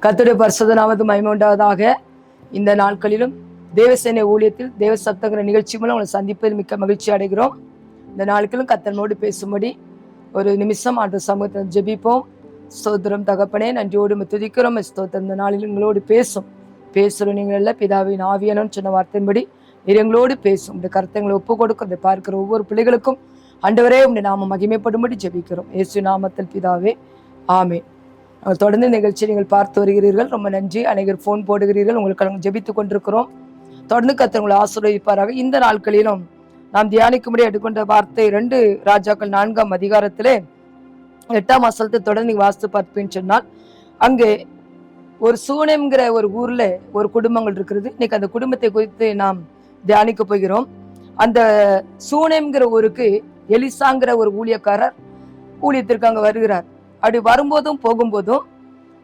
கர்த்தருடைய பரிசுத்த நாமத்துக்கு மகிமை உண்டாவதாக. இந்த நாட்களிலும் தேவசேனை ஊழியத்தில் தேவ சப்தங்கிற நிகழ்ச்சி மூலம் உங்களை சந்திப்பதில் மிக்க மகிழ்ச்சி அடைகிறோம். இந்த நாட்களும் கர்த்தனோடு பேசும்படி ஒரு நிமிஷம் ஆண்டு சமூகத்தில் ஜெபிப்போம். ஸ்தோத்திரம் தகப்பனே, நன்றியோடு துதிக்கிறோம். ஸ்தோத்திரம். இந்த நாளில் எங்களோடு பேசுகிறோம். நீங்கள் எல்லாம் பிதாவின் ஆவியானோன்னு சொன்ன வார்த்தையின்படி எங்களோடு பேசும். இந்த கருத்தங்களை ஒப்பு கொடுக்கிறதை பார்க்கிற ஒவ்வொரு பிள்ளைகளுக்கும் ஆண்டவரே உடைய நாம மகிமைப்படும்படி ஜெபிக்கிறோம். இயேசு நாமத்தில் பிதாவே, ஆமென். தொடர்ந்து நிகழ்ச்சி நீங்கள் பார்த்து வருகிறீர்கள், ரொம்ப நன்றி. அனைவரும் ஃபோன் போடுகிறீர்கள், உங்களுக்கு நாங்கள் ஜெபித்து கொண்டிருக்கிறோம். தொடர்ந்து கர்த்தர் உங்களை ஆசீர்வதிப்பாராக. இந்த நாட்களிலும் நாம் தியானிக்கும்படி எடுக்கின்ற வார்த்தை 2 ராஜாக்கள் 4ஆம் அதிகாரத்திலே 8ஆம் வசனத்தை தொடர்ந்து நீங்கள் வாசித்து பார்ப்பேன்னு சொன்னால், அங்கே ஒரு சூனேம்ங்கிற ஒரு ஊர்ல ஒரு குடும்பங்கள் இருக்கிறது. இன்னைக்கு அந்த குடும்பத்தை குறித்து நாம் தியானிக்க போகிறோம். அந்த சூனேம்ங்கிற ஊருக்கு எலிசாங்கிற ஒரு ஊழியக்காரர் ஊழியத்திற்கு அங்க வருகிறார். அப்படி வரும்போதும் போகும்போதும்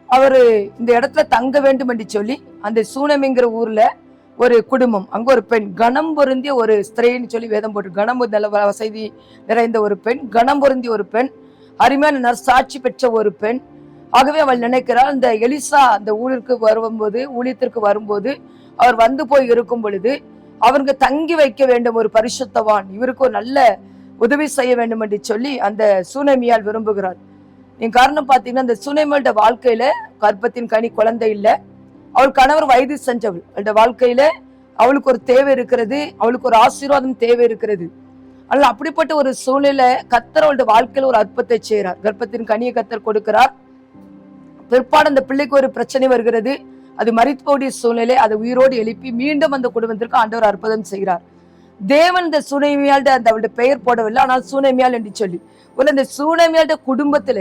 அவரு இந்த இடத்துல தங்க வேண்டும் என்று சொல்லி அந்த சூனேம்ங்கிற ஊர்ல ஒரு குடும்பம், அங்க ஒரு பெண், கணம் பொருந்திய ஒரு ஸ்திரீன்னு சொல்லி வேதம் போட்டு, கணம் நல்ல வசதி நிறைந்த ஒரு பெண், கணம் பொருந்திய ஒரு பெண், அருமையான நற்சாட்சி பெற்ற ஒரு பெண். ஆகவே அவள் நினைக்கிறாள், இந்த எலிசா அந்த ஊழியத்திற்கு வரும்போது அவர் வந்து போய் இருக்கும் பொழுது அவருக்கு தங்கி வைக்க வேண்டும் ஒரு பரிசுத்தவான், இவருக்கு ஒரு நல்ல உதவி செய்ய வேண்டும் என்று சொல்லி அந்த சூனேமியால் விரும்புகிறாள். நீங்க காரணம் பார்த்தீங்கன்னா, அந்த சூனேமியோட வாழ்க்கையில கர்ப்பத்தின் கனி குழந்தை இல்லை. அவள் கணவர் வயது சென்றவள். அவளோட வாழ்க்கையில அவளுக்கு ஒரு தேவை இருக்கிறது, அவளுக்கு ஒரு ஆசீர்வாதம் தேவை இருக்கிறது. ஆனால் அப்படிப்பட்ட ஒரு சூழ்நிலை கர்த்தர் அவளோட வாழ்க்கையில ஒரு அற்புதத்தை செய்கிறார். கர்ப்பத்தின் கனியை கர்த்தர் கொடுக்கிறார். பிற்பாடு அந்த பிள்ளைக்கு ஒரு பிரச்சனை வருகிறது. அது மரித்தோடைய சூழ்நிலை, அதை உயிரோடு எழுப்பி மீண்டும் அந்த குடும்பத்திற்கு ஆண்டவர் அற்புதம் செய்கிறார். தேவன் இந்த சூனேமியால் அந்த அவளுடைய பெயர் போடவில்லை, ஆனால் சூனேமியால் என்று சொல்லி இந்த சூனேமியால் குடும்பத்துல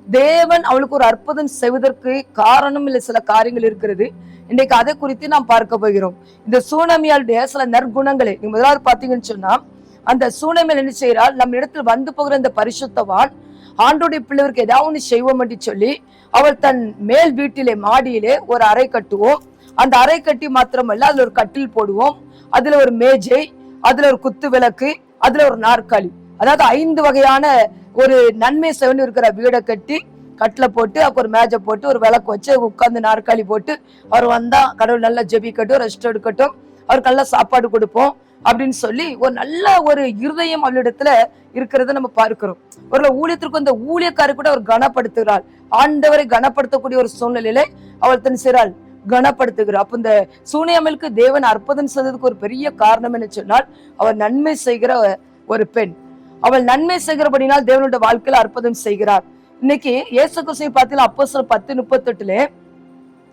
தேவன் அவளுக்கு ஒரு அற்புதம் செய்வதற்கு காரணம் இல்லை, சில காரியங்கள் இருக்கிறது. இன்னைக்கு அதை குறித்து நாம் பார்க்க போகிறோம். இந்த சூனேமியாளுடைய சில நற்குணங்களை நீங்க முதலாவது பாத்தீங்கன்னு சொன்னா, அந்த சூனேமியால் என்ன செய்யறாள், நம்ம இடத்துல வந்து போகிற இந்த பரிசுத்தவான் ஆண்டோடைய பிள்ளைவருக்கு ஏதாவது ஒன்று செய்வோம் என்று சொல்லி அவள் தன் மேல் வீட்டிலே மாடியிலே ஒரு அறை கட்டுவோம். அந்த அறை கட்டி மாத்திரமல்ல, அதுல ஒரு கட்டில் போடுவோம், அதுல ஒரு மேஜை, அதுல ஒரு குத்து விளக்கு, அதுல ஒரு நாற்காலி, அதாவது 5 வகையான ஒரு நன்மை செவன் இருக்கிற வீடை கட்டி கட்டில போட்டு அப்ப ஒரு மேஜை போட்டு ஒரு விளக்கு வச்சு உட்கார்ந்து நாற்காலி போட்டு அவர் வந்தா கடவுள் நல்லா ஜெபிக்கட்டும், ரெஸ்ட் எடுக்கட்டும், அவருக்கு நல்ல சாப்பாடு கொடுப்போம் அப்படின்னு சொல்லி ஒரு நல்ல ஒரு இருதயம் அவளிடத்துல இருக்கிறத நம்ம பார்க்கிறோம். ஒரு ஊழியத்திற்கு இந்த ஊழியக்காரி கூட அவர் கனப்படுத்துகிறாள். ஆண்டவரை கனப்படுத்தக்கூடிய ஒரு சூழ்நிலையில அவள் தன் சிறாள் கனப்படுத்துகிறார். அப்ப இந்த சூனேமியாளுக்கு தேவன் அற்புதம் செய்ததுக்கு ஒரு பெரிய காரணம் என்ன சொன்னால், அவள் நன்மை செய்கிற ஒரு பெண். அவள் நன்மை செய்கிறபடினால் தேவனுடைய வாழ்க்கையில அற்புதம் செய்கிறார். இன்னைக்கு இயேசு கிறிஸ்துவை பார்த்தீங்கன்னா அப்போஸ்தலர் 10:38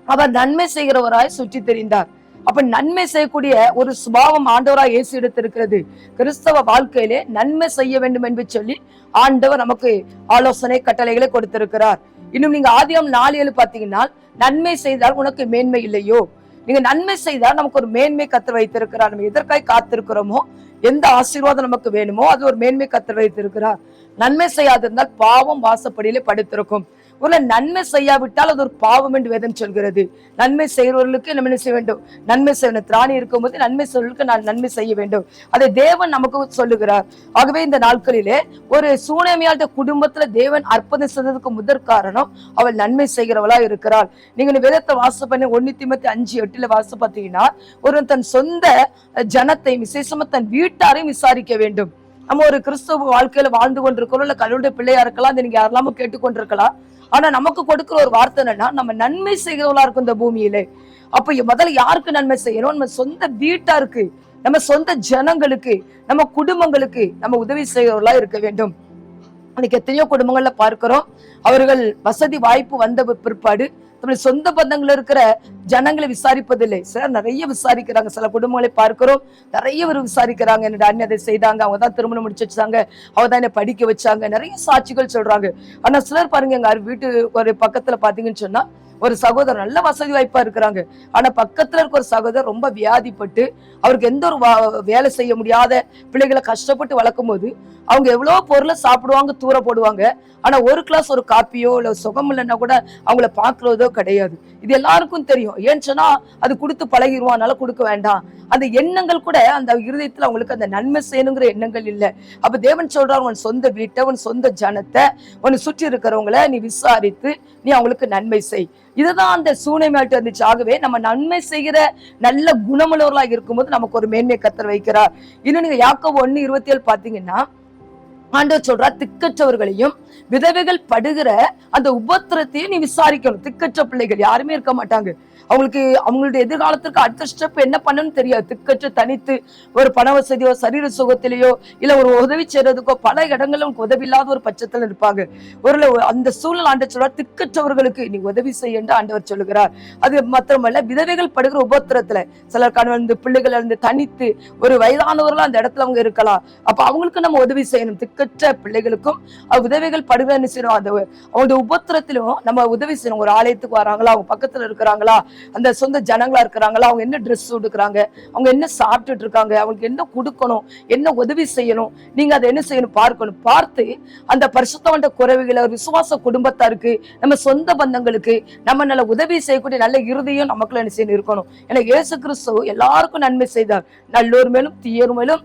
அவர் நன்மை செய்கிறவராய் சுற்றி தெரிந்தார். அப்ப நன்மை செய்யக்கூடிய ஒரு சுபாவம் ஆண்டவராய் இயேசு எடுத்திருக்கிறது. கிறிஸ்தவ வாழ்க்கையிலே நன்மை செய்ய வேண்டும் என்று சொல்லி ஆண்டவர் நமக்கு ஆலோசனை கட்டளைகளை கொடுத்திருக்கிறார். இன்னும் நீங்க ஆதியாகமம் 4:7 பாத்தீங்கன்னா, நன்மை செய்தால் உனக்கு மேன்மை இல்லையோ, நீங்க நன்மை செய்தால் நமக்கு ஒரு மேன்மை கர்த்தர் வைத்திருக்கிறார். நம்ம எதற்காக காத்திருக்கிறோமோ, எந்த ஆசீர்வாதம் நமக்கு வேணுமோ அது ஒரு மேன்மை கர்த்தர் வைத்திருக்கிறார். நன்மை செய்யாதிருந்தால் பாவம் வாசப்படியிலே படுத்திருக்கும். ஒரு நன்மை செய்யாவிட்டால் அது ஒரு பாவம் என்று வேதம் சொல்கிறது. நன்மை செய்கிறவர்களுக்கு நம்ம என்ன செய்ய வேண்டும், நன்மை செய்யணும். திராணி இருக்கும்போது நன்மை செய்வர்களுக்கு நான் நன்மை செய்ய வேண்டும், அதை தேவன் நமக்கு சொல்லுகிறார். ஆகவே இந்த நாட்களிலே ஒரு சூனேமியாளுடைய குடும்பத்துல தேவன் அற்புதம் செய்ததுக்கு முதற் காரணம் அவள் நன்மை செய்கிறவளா இருக்கிறாள். நீங்க வேதத்தை வாச பண்ணி 1 தீமோத்தேயு 5:8 வாச பார்த்தீங்கன்னா, ஒரு தன் சொந்த ஜனத்தை விசேஷமா தன் வீட்டாரையும் விசாரிக்க வேண்டும். நம்ம ஒரு கிறிஸ்தவ வாழ்க்கையில வாழ்ந்து கொண்டிருக்கிறோம், இல்ல கடவுளுடைய பிள்ளையா இருக்கலாம், அதை நீங்க யாரெல்லாம கேட்டுக்கொண்டிருக்கலாம். ஆனா நமக்கு கொடுக்கிற ஒரு வார்த்தை என்னன்னா, நம்ம நன்மை செய்கிறவளா இருக்கும் இந்த பூமியிலே. அப்ப முதல்ல யாருக்கு நன்மை செய்யணும், நம்ம சொந்த வீட்டாருக்கு, நம்ம சொந்த ஜனங்களுக்கு, நம்ம குடும்பங்களுக்கு நம்ம உதவி செய்கிறவர்களா இருக்க வேண்டும். இன்னைக்கு எத்தனையோ குடும்பங்கள்ல பார்க்கிறோம், அவர்கள் வசதி வாய்ப்பு வந்த பிற்பாடு நம்மளுடைய சொந்த பந்தங்கள் இருக்கிற ஜனங்களை விசாரிப்பதில்லை. சார் நிறைய விசாரிக்கிறாங்க. சில குடும்பங்களை பார்க்கிறோம், நிறைய பேர் விசாரிக்கிறாங்க. என்னோட அண்ணன் அதை செய்தாங்க, அவங்க தான் திருமணம் முடிச்சு வச்சாங்க, அவங்க தான் என்னை படிக்க வச்சாங்க, நிறைய சாட்சிகள் சொல்றாங்க. ஆனா சிலர் பாருங்க, எங்க வீட்டு ஒரு பக்கத்துல பாத்தீங்கன்னு சொன்னா ஒரு சகோதரர் நல்ல வசதி வாய்ப்பா இருக்கிறாங்க. ஆனா பக்கத்துல இருக்க ஒரு சகோதரர் ரொம்ப வியாதிப்பட்டு அவருக்கு எந்த ஒரு வேலை செய்ய முடியாத பிள்ளைகளை கஷ்டப்பட்டு வளர்க்கும் போது அவங்க எவ்வளவு பொருளை சாப்பிடுவாங்க, தூர போடுவாங்க. ஆனா ஒரு கிளாஸ் ஒரு காப்பியோ இல்ல சுகம் இல்லைன்னா கூட அவங்கள பாக்குறதோ கிடையாது. இது எல்லாருக்கும் தெரியும். ஏன்னு சொன்னா அது கொடுத்து பழகிடுவான், அதனால கொடுக்க வேண்டாம். அந்த எண்ணங்கள் கூட அந்த இருதயத்துல அவங்களுக்கு அந்த நன்மை செய்யணுங்கிற எண்ணங்கள் இல்லை. அப்ப தேவன் சொல்றாரு, உன் சொந்த வீட்டை, உன் சொந்த ஜனத்தை, உன்னை சுற்றி இருக்கிறவங்களை நீ விசாரித்து நீ அவங்களுக்கு நன்மை செய். இதுதான் அந்த சூனைமையாட்டு இருந்துச்சு. ஆகவே நம்ம நன்மை செய்கிற நல்ல குணமுள்ளவர்களாக இருக்கும்போது நமக்கு ஒரு மேன்மை கர்த்தர் வைக்கிறார். இன்னும் நீங்க யாக்கோபு 1:27 பாத்தீங்கன்னா ஆண்டவர் சொல்றார், திக்கற்றவர்களையும் விதவைகள் படுகிற அந்த உபத்திரத்தையும் நீ விசாரிக்கணும். திக்கற்ற பிள்ளைகள் யாருமே இருக்க மாட்டாங்க. அவங்களுக்கு அவங்களுடைய எதிர்காலத்திற்கு அடுத்த ஸ்டெப் என்ன பண்ணணும்னு தெரியாது. திக்கற்று தனித்து ஒரு பண வசதியோ சரீர சுகத்திலேயோ இல்ல ஒரு உதவி செய்யறதுக்கோ பல இடங்கள்ல உங்களுக்கு உதவி இல்லாத ஒரு பட்சத்துல இருப்பாங்க. ஒரு அந்த சூழல் ஆண்டவர் சொல்றார், திக்கற்றவர்களுக்கு நீ உதவி செய்ய என்று ஆண்டவர் சொல்லுகிறார். அது மாத்திரமல்ல, விதவைகள் படுகிற உபத்திரத்துல சிலர் கணவன் பிள்ளைகள் இருந்து தனித்து ஒரு வயதானவர்கள் அந்த இடத்துல அவங்க இருக்கலாம். அப்ப அவங்களுக்கு நம்ம உதவி செய்யணும். திக்கற்ற பிள்ளைகளுக்கும் விதவைகள் படுகிற செய்யணும். அந்த அவங்களுடைய உபத்திரத்திலும் நம்ம உதவி செய்யணும். ஒரு ஆலயத்துக்கு வராங்களா, அவங்க பக்கத்துல இருக்கிறாங்களா, அந்த சொந்த ஜனங்களா இருக்கிறாங்களா, அவங்க என்ன ட்ரெஸ் உடுக்குறாங்க, அவங்க என்ன சாப்பிட்டுட்டு இருக்காங்க, அவங்களுக்கு என்ன கொடுக்கணும், என்ன உதவி செய்யணும், நீங்க அதை என்ன செய்யணும் பார்க்கணும். பார்த்து அந்த பரிசுத்தமான குறைவுகளை விசுவாச குடும்பத்தாருக்கு, நம்ம சொந்த பந்தங்களுக்கு நம்ம நல்ல உதவி செய்யக்கூடிய நல்ல இருதயம் நமக்குள்ள என்ன செய்யணும் இருக்கணும். ஏன்னா இயேசு கிறிஸ்து எல்லாருக்கும் நன்மை செய்தார். நல்லோர் மேலும் தீயோர் மேலும்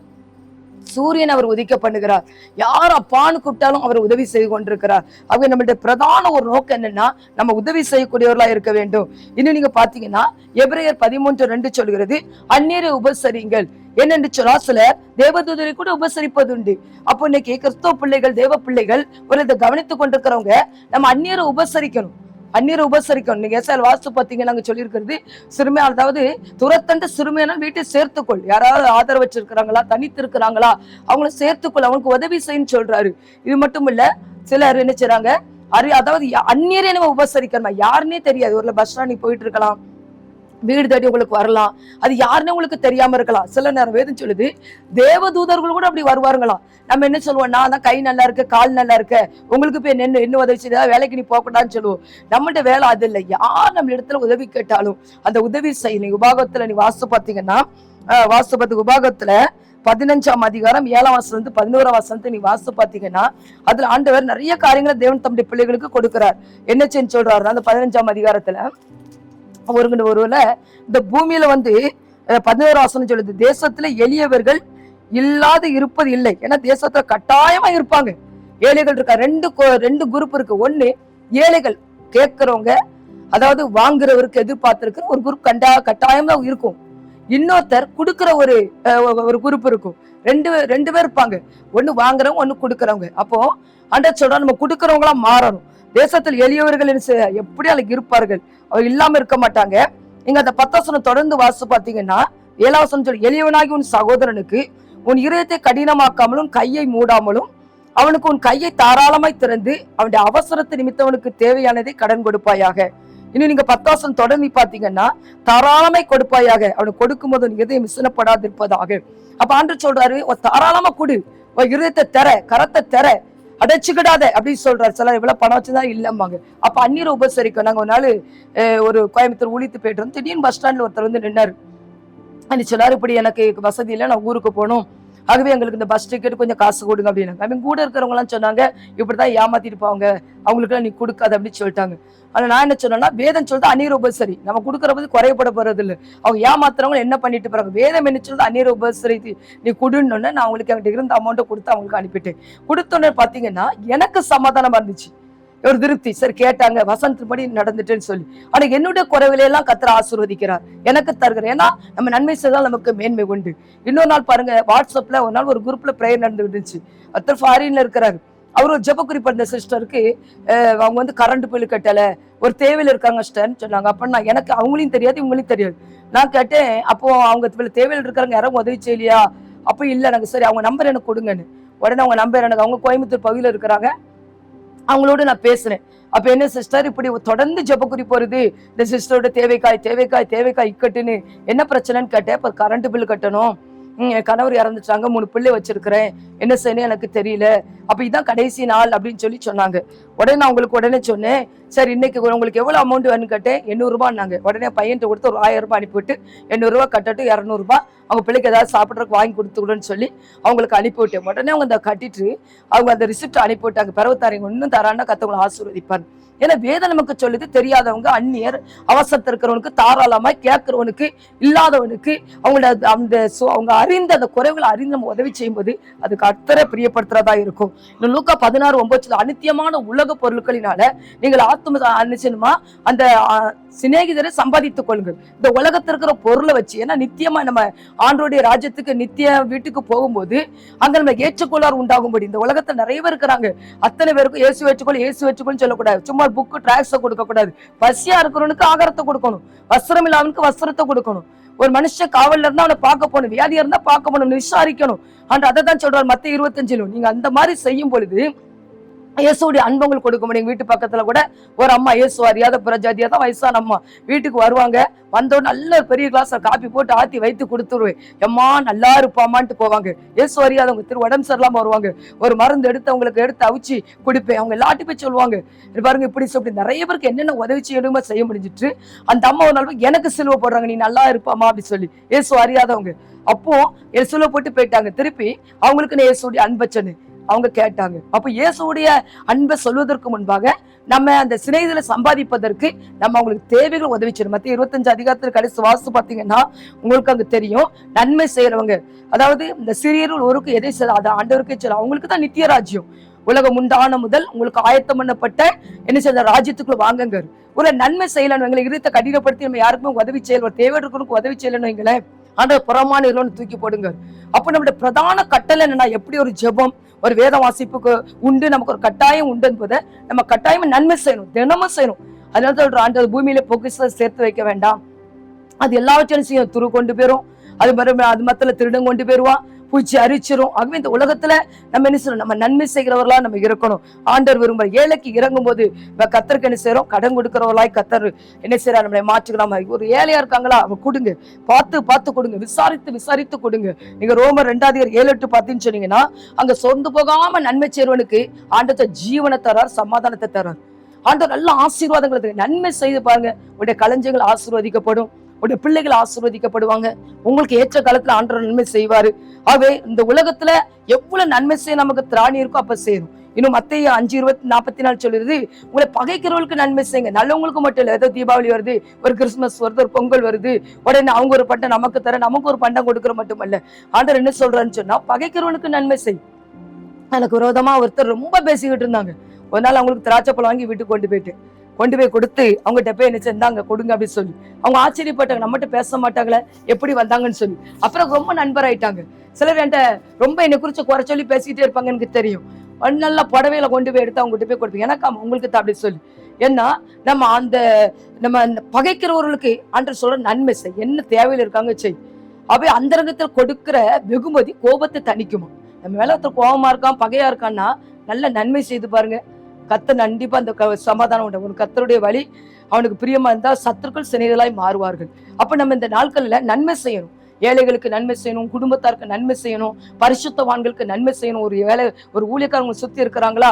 சூரியன் அவர் உதிக்க பண்ணுகிறார். யார் அப்பான்னு கூப்பிட்டாலும் அவர் உதவி செய்து கொண்டிருக்கிறார். அவங்க நம்மளுடைய பிரதான ஒரு நோக்கம் என்னன்னா, நம்ம உதவி செய்யக்கூடியவர்களா இருக்க வேண்டும். இன்னும் நீங்க பாத்தீங்கன்னா எபிரேயர் 13:2 சொல்கிறது, அந்நியரை உபசரிங்கள். என்னென்று சொன்னா சிலர் தேவதூதரை கூட உபசரிப்பது உண்டு. அப்போ இன்னைக்கு கிறிஸ்தவ பிள்ளைகள், தேவ பிள்ளைகள் ஒரு இதை கவனித்துக் கொண்டிருக்கிறவங்க நம்ம அந்நியரை உபசரிக்கணும். அந்நியரை உபசரிக்கணும். நீங்க ஏசாயால வாஸ்து பாத்தீங்க, நாங்க சொல்லியிருக்கிறது சிறுமையா, அதாவது துரத்தண்டு சிறுமையான வீட்டை சேர்த்துக்கொள். யாராவது ஆதரவு வச்சிருக்கிறாங்களா, தனித்து இருக்கிறாங்களா, அவங்கள சேர்த்துக்கொள், அவங்களுக்கு உதவி செய்யன்னு சொல்றாரு. இது மட்டும் இல்ல, சிலர் என்ன செய்றாங்க, அதாவது அந்நியரை நம்ம உபசரிக்கணுமா, யாருன்னே தெரியாது. ஒரு பஸ் ஸ்டாண்ட் போயிட்டு இருக்கலாம், வீடு தேடி உங்களுக்கு வரலாம், அது யாருன்னு உங்களுக்கு தெரியாம இருக்கலாம். சில நேரம் வேதம் சொல்லுது, தேவதூதர்கள் கூட அப்படி வருவாருங்களாம். நம்ம என்ன சொல்லுவோம், நான் தான் கை நல்லா இருக்கு, கால் நல்லா இருக்கு, உங்களுக்கு போய் என்ன உதவி செய்ய, வேலைக்கு நீ போகக்கூடாதுன்னு சொல்லுவோம். நம்மகிட்ட வேலை அது இல்லை. யார் நம்ம இடத்துல உதவி கேட்டாலும் அந்த உதவி செய்யணும். உபாகத்துல நீ வாஸ்து பாத்தீங்கன்னா, வாஸ்து பத்து உபாகத்துல 15ஆம் அதிகாரம் 7ஆம் வசனம் 11ஆம் வசனத்தை நீ வாஸ்து பாத்தீங்கன்னா, அதுல ஆண்டவர் நிறைய காரியங்களை தேவன் தம்முடைய பிள்ளைகளுக்கு கொடுக்கிறார். என்ன செய்ய சொல்றாருன்னா, அந்த 15ஆம் அதிகாரத்துல ஒருவேளை இந்த பூமியில 11ஆம் வசனம் சொல்லுது, தேசத்துல எளியவர்கள் இல்லாத இருப்பது இல்லை. ஏன்னா தேசத்துல கட்டாயமா இருப்பாங்க, ஏழைகள் இருக்கா. ரெண்டு குரூப் இருக்கு. ஒண்ணு ஏழைகள் கேட்கிறவங்க, அதாவது வாங்குறவருக்கு எதிர்பார்த்திருக்கிற ஒரு குரூப் கட்டாயமா இருக்கும். இன்னொருத்தர் கொடுக்கிற ஒரு குரூப் இருக்கும். ரெண்டு பேர் இருப்பாங்க. ஒண்ணு வாங்குறவங்க, ஒண்ணு கொடுக்கறவங்க. அப்போ ஆண்டவர் சொல்றா, நம்ம கொடுக்கறவங்களா மாறணும். தேசத்தில் எளியவர்கள் எப்படி அதுக்கு இருப்பார்கள், அவர் இல்லாம இருக்க மாட்டாங்க. நீங்க அந்த 10 வசனம் தொடர்ந்து வாசிச்சு பாத்தீங்கன்னா, 7ஆம் வசனம் சொல்லி, எளியவனாகி உன் சகோதரனுக்கு உன் இதயத்தை கடினமாக்காமலும் கையை மூடாமலும் அவனுக்கு உன் கையை தாராளமாய் திறந்து அவனுடைய அவசரத்தை நிமித்தவனுக்கு தேவையானதை கடன் கொடுப்பாயாக. இன்னும் நீங்க 10 வசனம் தொடர்ந்து பாத்தீங்கன்னா, தாராளமாய் கொடுப்பாயாக, அவனுக்கு கொடுக்கும் போது இதயம் விசனப்படாதிருப்பதாக. அப்ப ஆண்டவர் சொல்றாரு, தாராளமா கொடு, இதயத்தை தர, கரத்தை தர, அடைச்சுக்கிடாத அப்படின்னு சொல்றாரு. சில இவ்வளவு பணம் வச்சுதான் இல்லம்பாங்க. அப்ப அந்நியரை உபசரிக்கும். நாங்க ஒரு நாள் ஒரு கோயம்புத்தூர் ஊழித்து போயிட்டு திடீர்னு பஸ் ஸ்டாண்ட்ல ஒருத்தர் நின்னாரு. சொன்னாரு, இப்படி எனக்கு வசதி இல்லை, நான் ஊருக்கு போகணும், ஆகவே எங்களுக்கு இந்த பஸ் டிக்கெட் கொஞ்சம் காசு கொடுங்க அப்படின்னு. அவங்க கூட இருக்கிறவங்க எல்லாம் சொன்னாங்க, இப்படிதான் ஏமாத்திட்டு போவாங்க, அவங்களுக்கு எல்லாம் நீ கொடுக்காது அப்படின்னு சொல்லிட்டாங்க. ஆனா நான் என்ன சொன்னேன்னா, வேதம் சொல்றது அந்நியரை உபசரி, நம்ம கொடுக்கற போது குறையப்பட போறது இல்லை. அவங்க ஏமாத்துறவங்க என்ன பண்ணிட்டு போறாங்க, வேதம் என்ன சொல்றது, அந்நியரை உபசரி நீ கொடுன்னு. நான் அவங்களுக்கு என்கிட்ட இருந்த அமௌண்ட்டை கொடுத்து அவங்களுக்கு அனுப்பிட்டேன். கொடுத்தோன்னு பாத்தீங்கன்னா எனக்கு சமாதானமா இருந்துச்சு, ஒரு திருப்தி. சரி கேட்டாங்க, வசனத்தின்படி நடந்துட்டேன்னு சொல்லி. ஆனா என்னுடைய குறைவிலையெல்லாம் கர்த்தர் ஆசீர்வதிக்கிறார், எனக்கு தருகிறார். ஏன்னா நம்ம நன்மை செய்தால் நமக்கு மேன்மை உண்டு. இன்னொரு நாள் பாருங்க, வாட்ஸ்அப்ல ஒரு நாள் ஒரு குரூப்ல பிரேயர் நடந்துட்டு இருந்துச்சு. ஒருத்தர் ஃபாரின்ல இருக்கிறாரு. அவர் ஒரு ஜெப குறிப்பு, அந்த சிஸ்டருக்கு அவங்க கரண்ட் பில் கட்டல, ஒரு தேவையில இருக்காங்க சிஸ்டர்ன்னு சொன்னாங்க. அப்ப நான் எனக்கு அவங்களையும் தெரியாது இவங்களையும் தெரியாது. நான் கேட்டேன், அப்போ அவங்க தேவையில் இருக்காங்க, யாரும் உதவி செய்யலையா? அப்ப இல்ல, நாங்க சரி அவங்க நம்பர் எனக்கு கொடுங்கன்னு. உடனே அவங்க நம்பர் எனக்கு, அவங்க கோயம்புத்தூர் பகுதியில இருக்கிறாங்க, அவங்களோட நான் பேசுறேன். அப்ப என்ன சிஸ்டர், இப்படி தொடர்ந்து ஜெப குறிப்பு வருது, இந்த சிஸ்டரோட தேவைக்காய் இக்கட்டுன்னு என்ன பிரச்சனைன்னு கேட்டேன். இப்ப கரண்ட் பில் கட்டணும், என் கணவர் இறந்துட்டாங்க, 3 பிள்ளை வச்சிருக்கிறேன், என்ன செய்யணும் எனக்கு தெரியல, அப்ப இதான் கடைசி நாள் அப்படின்னு சொல்லி சொன்னாங்க. உடனே நான் உங்களுக்கு உடனே சொன்னேன், சரி இன்னைக்கு உங்களுக்கு எவ்வளவு அமௌண்ட் வேணும்னு கேட்டேன். 800 ரூபாய்னாங்க. உடனே பையன்கிட்ட கொடுத்து ஒரு 1000 ரூபாய் அனுப்பிவிட்டு 800 ரூபாய் கட்டட்டும், 200 ரூபாய் அவங்க பிள்ளைக்கு ஏதாவது சாப்பிட்றதுக்கு வாங்கி கொடுத்துக்கூடன்னு சொல்லி அவங்களுக்கு அனுப்பிவிட்டேன். உடனே அவங்க அந்த கட்டிட்டு அவங்க அந்த ரிசிப்ட் அனுப்பிவிட்டாங்க. பிறகு தாரீங்க இன்னும் தரான்னா கத்தவங்களை ஆசீர்வதிப்பாங்க. ஏன்னா வேதம் நமக்கு சொல்லுது, தெரியாதவங்க, அந்நியர், அவசரத்தில் இருக்கிறவனுக்கு, தாராளமாய் கேட்கிறவனுக்கு, இல்லாதவனுக்கு அவங்க அறிந்த அந்த குறைவுகளை அறிந்து நம்ம உதவி செய்யும்போது அது கர்த்தரை பிரியப்படுத்துறதா இருக்கும். லூக்கா 16:9 அநித்தியமான உலக பொருட்களினால நீங்கள் ஆத்ம அந்த சிநேகிதரை சம்பாதித்துக் கொள்ளுங்கள். இந்த உலகத்தில் இருக்கிற பொருளை வச்சு, ஏன்னா நித்தியமா நம்ம ஆண்டோடைய ராஜ்யத்துக்கு நித்திய வீட்டுக்கு போகும்போது அங்க நம்ம ஏற்றுக்கொள்ளார் உண்டாகும்படி இந்த உலகத்துல நிறைய பேர் இருக்கிறாங்க. அத்தனை பேருக்கும் இயேசு வச்சுக்கொள்னு சொல்லக்கூடாது. சும்மா புக்கு டிராக்ஸை கொடுக்க கூடாது. பசியா இருக்கிறவனுக்கு ஆகாரத்தை கொடுக்கணும், வஸ்திரம் இல்லாதவனுக்கு வஸ்திரத்தை கொடுக்கணும். ஒரு மனுஷன் காவல்ல இருந்தா அவனை பார்க்க போகணும், வியாதியா இருந்தா பார்க்க போகணும், விசாரிக்கணும். ஆண்டு அதை தான் சொல்றாரு மத்தேயு 25. நீங்க அந்த மாதிரி செய்யும் பொழுது இயேசுடைய அன்பங்கள் கொடுக்க முடியும். வீட்டு பக்கத்துல கூட ஒரு அம்மா, இயேசு அறியாத பிரஜாதியா தான் வயசான அம்மா வீட்டுக்கு வருவாங்க. வந்தோட நல்ல பெரிய கிளாஸ்ல காப்பி போட்டு ஆத்தி வைத்து கொடுத்துருவேன். எம்மா நல்லா இருப்பாமான்ட்டு போவாங்க. இயேசு அறியாதவங்க உடம்பு சரியில்லாம வருவாங்க. ஒரு மருந்து அவங்களுக்கு எடுத்து அவிச்சு குடிப்பேன். அவங்க எல்லாட்டி போய் சொல்லுவாங்க, பாருங்க இப்படி சொல்லி நிறைய பேருக்கு என்னென்ன உதவி செய்யணுமோ செய்ய முடிஞ்சிட்டு அந்த அம்மா ஒரு நாள் எனக்கு சிலுவை போடுறாங்க, நீ நல்லா இருப்பாமா அப்படி சொல்லி. இயேசு அறியாதவங்க அப்போ சிலுவை போட்டு போயிட்டாங்க. திருப்பி அவங்களுக்கு நான் இயேசுடைய அன்பை சொன்னேன். அவங்க கேட்டாங்க. அப்ப இயேசுடைய அன்பை சொல்வதற்கு முன்பாக நம்ம அந்த சிநேகிதரை சம்பாதிப்பதற்கு நம்ம அவங்களுக்கு தேவைகள் உதவி செய்யணும். மத்திய 25 அதிகாரத்தில் கடைசி வாசு பார்த்தீங்கன்னா உங்களுக்கு அங்க தெரியும், நன்மை செய்யறவங்க, அதாவது இந்த சிறியர்கள் ஒருக்கு எதை செய்ய அதை ஆண்டவருக்கே சொல்ல, அவங்களுக்கு தான் நித்திய ராஜ்யம். உலகம் உண்டான முதல் உங்களுக்கு ஆயத்தம் பண்ணப்பட்ட என்ன செய்ய ராஜ்யத்துக்குள்ள வாங்குங்க. ஒரு நன்மை செய்யலன்னு எங்களை இருத்த கடினப்படுத்தி நம்ம யாருக்குமே உதவி செய்யல, ஒரு தேவை இருக்கிறவங்களுக்கு உதவி செய்யலன்னு வைங்களேன், ஆண்டவர் புறமான இல்லைன்னு தூக்கி போடுங்க. அப்ப நம்மளுடைய பிரதான கட்டளை என்னன்னா, எப்படி ஒரு ஜெபம் ஒரு வேத வாசிப்புக்கு உண்டு, நமக்கு ஒரு கட்டாயம் உண்டு என்பதை நம்ம கட்டாயம் நன்மை செய்யணும், தினமும் செய்யணும். அதனால சொல்ற ஆண்டவர் பூமியில பொக்கிஷத்தை சேர்த்து வைக்க வேண்டாம், அது எல்லாவற்றையும் செய்யும். துரு கொண்டு போயிரும், அது மத்தில திருடம் கொண்டு போயிருவான், பூச்சி அரிச்சிரும். ஆகவே இந்த உலகத்துல நம்ம என்ன செய்யணும், நம்ம நன்மை செய்கிறவர்களா நம்ம இருக்கணும். ஆண்டவர் விரும்புற ஏழைக்கு இறங்கும் போது கத்தருக்கு என்ன செய்யறோம், கடன் கொடுக்கிறவர்களாய் கத்தர் என்ன செய்யறா நம்மளை மாற்றுக்கலாம். ஒரு ஏழையா இருக்காங்களா அவங்க கொடுங்க, பார்த்து கொடுங்க, விசாரித்து கொடுங்க. நீங்க ரோமர் 2:7-8 சொன்னீங்கன்னா அங்க சொந்து போகாம நன்மை செய்றவனுக்கு ஆண்டவர் ஜீவனை தரார், சமாதானத்தை தரார். ஆண்டவர் நல்ல ஆசீர்வாதங்களை நன்மை செய்து பாருங்க, உடைய களஞ்சியங்கள் ஆசீர்வதிக்கப்படும், உடைய பிள்ளைகள் ஆசீர்வதிக்கப்படுவாங்க. உங்களுக்கு ஏற்ற காலத்துல ஆண்டவர் நன்மை செய்வாரு. ஆகவே இந்த உலகத்துல எவ்வளவு நன்மை செய்ய நமக்கு திராணி இருக்கோ அப்ப செய்யணும். இன்னும் மத்தேயு 5:44 சொல்லுறது, உங்களை பகைக்கிறவங்களுக்கு நன்மை செய்யுங்க. நல்லவங்களுக்கு மட்டும் இல்ல, ஏதோ தீபாவளி வருது, ஒரு கிறிஸ்துமஸ் வருது, ஒரு பொங்கல் வருது, உடனே அவங்க ஒரு பண்டம் நமக்கு தர, நமக்கு ஒரு பண்டம் கொடுக்கற மட்டுமல்ல, ஆண்டவர் என்ன சொல்றான்னு சொன்னா பகைக்கிறவனுக்கு நன்மை செய். எனக்கு விரோதமா ஒருத்தர் ரொம்ப பேசிக்கிட்டு இருந்தாங்க. ஒரு நாள் அவங்களுக்கு திராட்சை பழம் வாங்கி வீட்டுக்கு கொண்டு போய் கொடுத்து அவங்ககிட்ட போய் என்ன செஞ்சாங்க, கொடுங்க அப்படின்னு சொல்லி. அவங்க ஆச்சரியப்பட்டாங்க, நம்மகிட்ட பேச மாட்டாங்களே, எப்படி வந்தாங்கன்னு சொல்லி. அப்புறம் ரொம்ப நண்பராயிட்டாங்க. சிலர் என்கிட்ட ரொம்ப என்னை குறிச்சு குறை சொல்லி பேசிக்கிட்டே இருப்பாங்க, எனக்கு தெரியும். நல்லா புடவையில கொண்டு போய் எடுத்து அவங்ககிட்ட போய் கொடுப்பீங்க, எனக்கு உங்களுக்கு தான் அப்படி சொல்லி. ஏன்னா நம்ம பகைக்கிறவர்களுக்கு ஆண்டவர் சொல்ற நன்மை செய், என்ன தேவையில் இருக்காங்க செய். அவை அந்தரங்கத்தில் கொடுக்கிற வெகுமதி கோபத்தை தணிக்குமா. நம்ம மேல ஒருத்தர் கோபமா இருக்கான், பகையா இருக்கான்னா நல்ல நன்மை செய்து பாருங்க, கர்த்தர் கண்டிப்பா அந்த சமாதானம் உண்டு. உனக்கு கர்த்தருடைய வழி அவனுக்கு பிரியமா இருந்தா சத்துருக்கள் சிநேகிதராய் மாறுவார்கள். அப்ப நம்ம இந்த நாட்கள்ல நன்மை செய்யணும், ஏழைகளுக்கு நன்மை செய்யணும், குடும்பத்தாருக்கு நன்மை செய்யணும், பரிசுத்தவான்களுக்கு நன்மை செய்யணும். ஒரு ஊழியக்காரங்க சுத்தி இருக்கிறாங்களா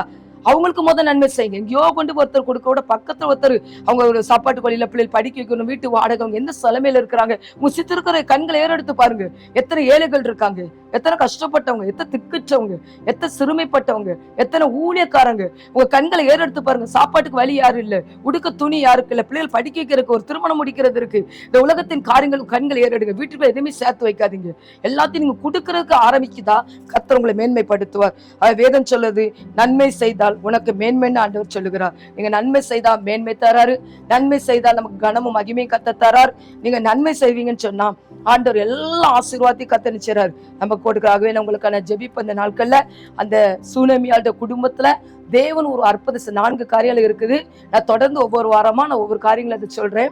அவங்களுக்கு முதல் நன்மை செய்யுங்க. எங்கேயோ கொண்டு ஒருத்தர் கொடுக்க விட பக்கத்துல ஒருத்தர் அவங்க ஒரு சாப்பாட்டு வழியில பிள்ளைகள் படிக்க வைக்கணும், வீட்டு வாடகை, அவங்க எந்த தலைமையில இருக்கிறாங்க, உங்க சித்து இருக்கிற கண்களை ஏறெடுத்து பாருங்க. எத்தனை ஏழைகள் இருக்காங்க, எத்தனை கஷ்டப்பட்டவங்க, எத்தனை திக்குச்சவங்க, எத்தனை சிறுமைப்பட்டவங்க, எத்தனை ஊழியக்காரங்க. உங்க கண்களை ஏறெடுத்து பாருங்க. சாப்பாட்டுக்கு வழி யாரும் இல்ல, உடுக்க துணி யாருக்கு இல்ல, பிள்ளைகள் படிக்க வைக்கிறதுக்கு, ஒரு திருமணம் முடிக்கிறது இருக்கு. இந்த உலகத்தின் காரியங்கள் கண்கள் ஏறெடுங்க. வீட்டுக்குள்ள எதுவுமே சேர்த்து வைக்காதீங்க. எல்லாத்தையும் நீங்க கொடுக்கறதுக்கு ஆரம்பிக்குதா கர்த்தர் உங்களை மேன்மைப்படுத்துவார். வேதம் சொல்லுது, நன்மை செய்தால் உனக்கு மேன்மைன்னு ஆண்டவர் சொல்லுகிறார். நீங்க நன்மை செய்தா மேன்மை தராரு, நன்மை செய்தால் நமக்கு கனமும் மகிமையும் கத்த தரார். நீங்க நன்மை செய்வீங்கன்னு சொன்னா ஆண்டவர் எல்லா ஆசீர்வாதத்தையும் கத்த நிச்சயறாரு நமக்கு கொடுக்கிறாகவே. உங்களுக்கான ஜெபிப்பு அந்த நாட்கள்ல அந்த சூனமியாளோட குடும்பத்துல தேவன் ஒரு அற்புத 4 காரியங்கள் இருக்குது. நான் தொடர்ந்து ஒவ்வொரு வாரமா நான் ஒவ்வொரு காரியங்களை அதை சொல்றேன்.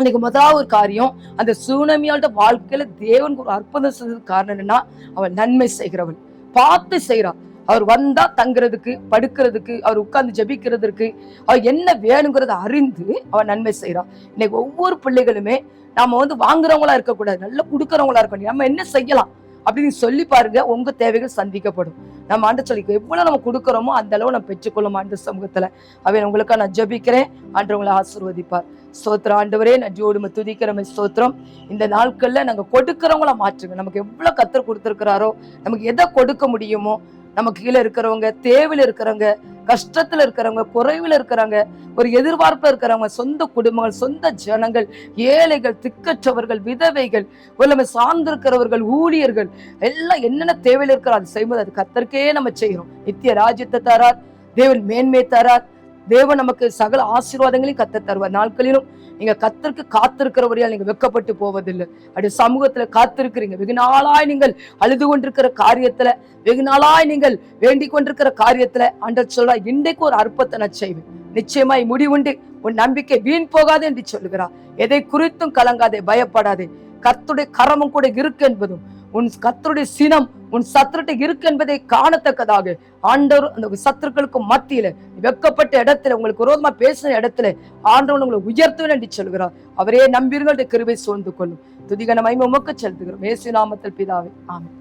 இன்னைக்கு முதலாவது ஒரு காரியம், அந்த சூனமியாளோட வாழ்க்கையில தேவன் ஒரு அற்புதம் செய்ததுக்கு காரணம் என்னன்னா, அவன் நன்மை செய்கிறவன், பார்த்து செய்யறான். அவர் வந்தா தங்குறதுக்கு, படுக்கிறதுக்கு, அவர் உட்கார்ந்து ஜெபிக்கிறதுக்கு, அவர் என்ன வேணுங்கிறத அறிந்து அவர் நன்மை செய்யறான். இன்னைக்கு ஒவ்வொரு பிள்ளைகளுமே நாம வாங்குறவங்களா இருக்கக்கூடாது, நல்லா கொடுக்கறவங்களா இருக்கணும். நம்ம என்ன செய்யலாம், அப்படின்னு சொல்லி பாருங்க, உங்க தேவைகள் சந்திக்கப்படும். நம்ம ஆண்டு சொல்லி எவ்வளவு நம்ம கொடுக்கிறோமோ அந்த அளவு நம்ம பெற்றுக்கொள்ளும் ஆண்டு சமூகத்துல. அவன் உங்களுக்காக நான் ஜெபிக்கிறேன். ஆண்டு உங்களை ஆசீர்வதிப்பார். ஸ்தோத்திரம் ஆண்டவரே, நன்றியோடு துதிக்கிறோம். ஸ்தோத்திரம். இந்த நாட்கள்ல நாங்க கொடுக்கிறவங்கள மாற்றுங்க. நமக்கு எவ்வளவு கர்த்தர் கொடுத்திருக்கிறாரோ, நமக்கு எதை கொடுக்க முடியுமோ, நமக்கு கீழே இருக்கிறவங்க, தேவையில இருக்கிறவங்க, கஷ்டத்துல இருக்கிறவங்க, குறைவுல இருக்கிறவங்க, ஒரு எதிர்பார்ப்புல இருக்கிறவங்க, சொந்த குடும்பங்கள், சொந்த ஜனங்கள், ஏழைகள், திக்கற்றவர்கள், விதவைகள், நம்ம சார்ந்திருக்கிறவர்கள், ஊழியர்கள் எல்லாம் என்னென்ன தேவையில இருக்கிற அது செய்யும்போது அது கர்த்தருக்கே நம்ம செய்யறோம். நித்திய ராஜ்யத்தை தரார் தேவன், மேன்மை தரார் தேவன், நமக்கு சகல ஆசீர்வாதங்களையும் கர்த்தர் தருவார். நாட்களிலும் நீங்க கர்த்தருக்கு காத்திருக்கிறவரையால் நீங்க வெட்கப்பட்டு போவதில்லை. அப்படி சமூகத்துல காத்திருக்கிறீங்க. வெகு நாளாய் நீங்கள் அழுது கொண்டிருக்கிற காரியத்துல, வெகு நாளாய் நீங்கள் வேண்டிக் கொண்டிருக்கிற காரியத்துல ஆண்டவர் சொல்றா, இன்றைக்கு ஒரு அற்புதத்தை நான் செய்வேன், நிச்சயமாய் முடிவுண்டு, உன் நம்பிக்கை வீண் போகாது என்று சொல்லுகிறார். எதை குறித்தும் கலங்காதே, பயப்படாதே. கர்த்தருடைய கரமும் கூட இருக்கு என்பதும், உன் கர்த்தருடைய சினம் உன் சத்துருட்ட இருக்கு என்பதை காணத்தக்கதாக ஆண்டவர் அந்த சத்துருக்களுக்கு மத்தியில வெட்கப்பட்ட இடத்துல, உங்களுக்கு விரோதமா பேசின இடத்துல ஆண்டவர் உங்களை உயர்த்துவேன் என்று சொல்கிறார். அவரே நம்பியிருங்கள், கிருபை சூழ்ந்து கொள்ளும். துதிகன மகிமை உமக்கு செலுத்துகிறோம். இயேசு நாமத்தில் பிதாவே, ஆமென்.